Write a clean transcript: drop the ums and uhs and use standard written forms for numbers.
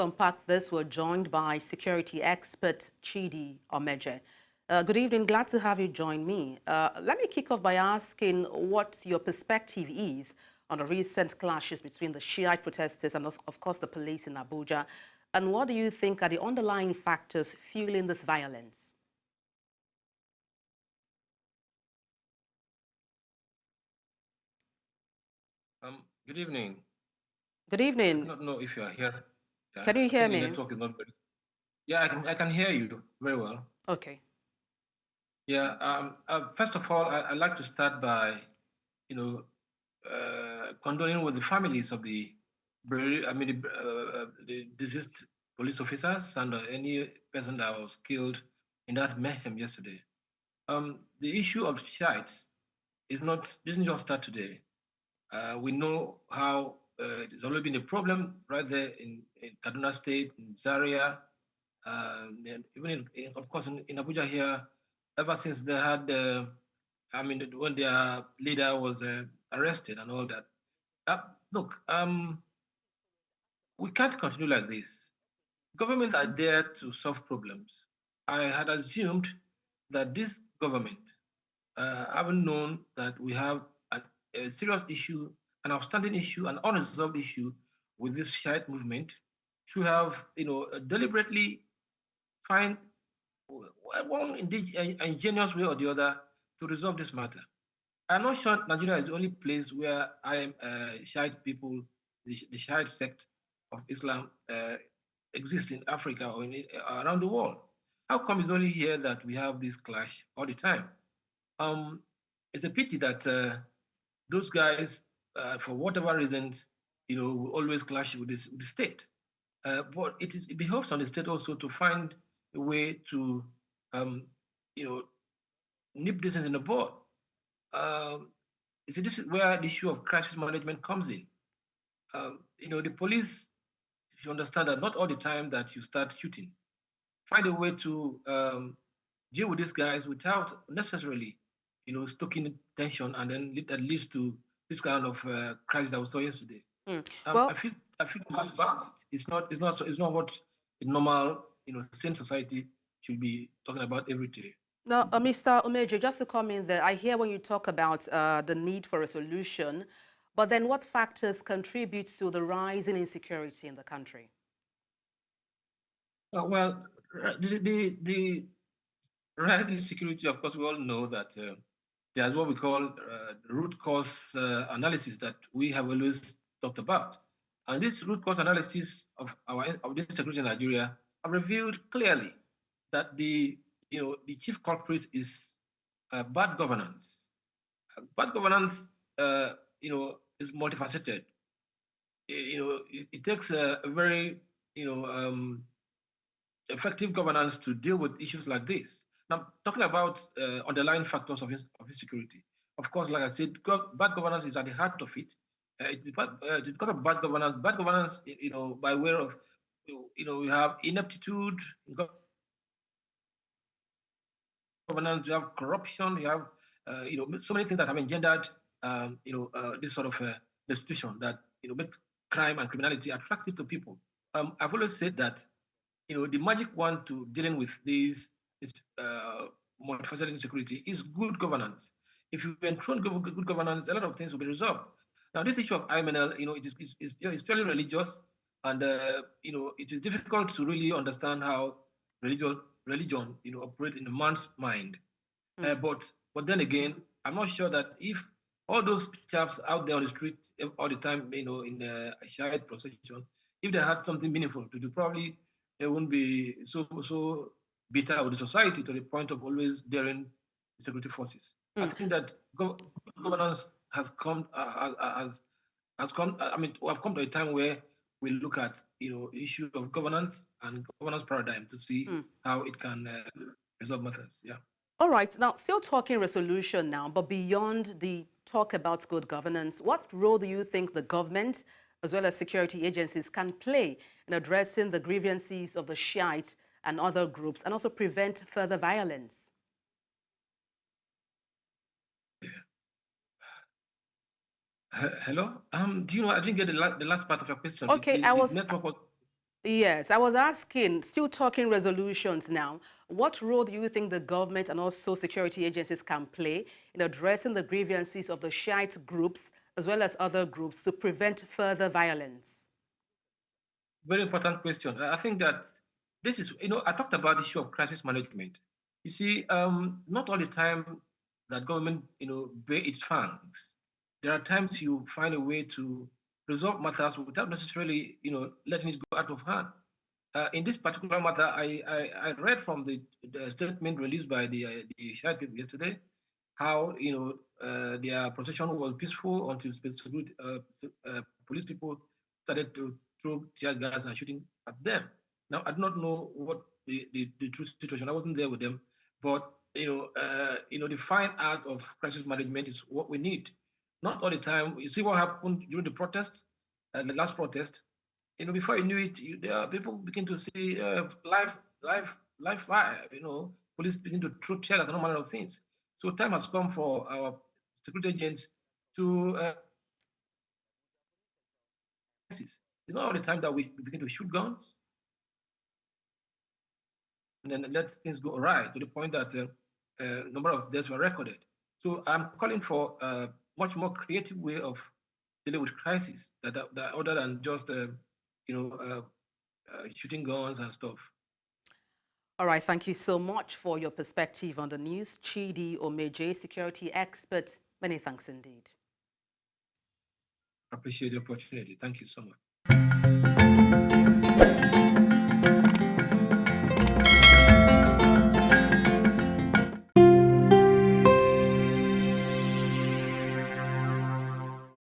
to unpack this, we're joined by security expert Chidi Omeje. Good evening. Glad to have you join me. Let me kick off by asking what your perspective is on the recent clashes between the Shiite protesters and, of course, the police in Abuja. And what do you think are the underlying factors fueling this violence? Good evening. Good I evening. do not know if you are here. Yeah, Can you I hear think the me? network is not very. Yeah, I can hear you very well. Okay. Yeah. First of all, I'd like to start by, you know, condoling with the families of the deceased police officers and any person that was killed in that mayhem yesterday. The issue of Shiites didn't just start today. We know how it's always been a problem right there in Kaduna State, in Zaria, and even of course in Abuja here, ever since they had, when their leader was arrested and all that. Look, we can't continue like this. Governments are there to solve problems. I had assumed that this government, having known that we have a serious issue, an outstanding issue, an unresolved issue with this Shiite movement, should have, deliberately find one ingenious way or the other to resolve this matter. I'm not sure Nigeria is the only place where Shiite people, the Shiite sect of Islam, exist in Africa or around the world. How come it's only here that we have this clash all the time? Um, it's a pity that those guys, for whatever reasons, will always clash with the state. But it behoves on the state also to find a way to, um, you know, nip this in the bud. Um, this is where the issue of crisis management comes in. The police should understand that not all the time that you start shooting. Find a way to deal with these guys without necessarily, stoking tension, and then that leads to this kind of crisis that we saw yesterday. Mm. I Well, feel bad about it. It's not what a normal, sane society should be talking about every day. now, Mr. Omeje, just to come in there, I hear when you talk about the need for a solution, but then what factors contribute to the rise in insecurity in the country? Well, the rising insecurity, of course, we all know that there's what we call root cause analysis that we have always talked about. And this root cause analysis of the insecurity in Nigeria have revealed clearly that the chief culprit is bad governance. Bad governance, is multifaceted. It takes a very effective governance to deal with issues like this. Now, talking about underlying factors of insecurity, of course, like I said, bad governance is at the heart of it. It's because of bad governance. Bad governance, by way of, you have ineptitude in governance, you have corruption, you have, so many things that have engendered, this sort of institution that, make crime and criminality attractive to people. I've always said that the magic one to dealing with these is multifaceted insecurity is good governance. If you enthrone good governance, a lot of things will be resolved. Now, this issue of IMNL, it's purely religious, and it is difficult to really understand how religion, operate in a man's mind. Mm. But then again, I'm not sure that if all those chaps out there on the street all the time, in a Shiite procession, if they had something meaningful to do, probably they wouldn't be so bitter with the society to the point of always daring the security forces. I Mm. think that governance has come. I mean, we have come to a time where we look at issue of governance and governance paradigm to see Mm. how it can resolve matters. Yeah. All right, now still talking resolution now, but beyond the talk about good governance, what role do you think the government, as well as security agencies, can play in addressing the grievances of the Shiite and other groups and also prevent further violence? Hello. Do you know? I didn't get the last part of your question. Okay, The network was. Yes, I was asking, still talking resolutions now, what role do you think the government and also security agencies can play in addressing the grievances of the Shiite groups as well as other groups to prevent further violence? Very important question. I think that this is, I talked about the issue of crisis management. You see, not all the time that government, bear its fangs. There are times you find a way to resolve matters without necessarily, letting it go out of hand. In this particular matter, I read from the statement released by the Shiite people yesterday how their procession was peaceful until police people started to throw tear gas and shooting at them. Now I do not know what the true situation. I wasn't there with them, but the fine art of crisis management is what we need. Not all the time. You see what happened during the protest, the last protest. Before you knew it, there are people begin to see live fire. Police begin to throw tear gas and all manner of things. So time has come for our security agents to it's not all the time that we begin to shoot guns and then let things go awry to the point that number of deaths were recorded. So I'm calling for a much more creative way of dealing with crisis that other than just shooting guns and stuff. All right, thank you so much for your perspective on the news. Chidi Omeje, security expert. Many thanks indeed. I appreciate the opportunity. Thank you so much.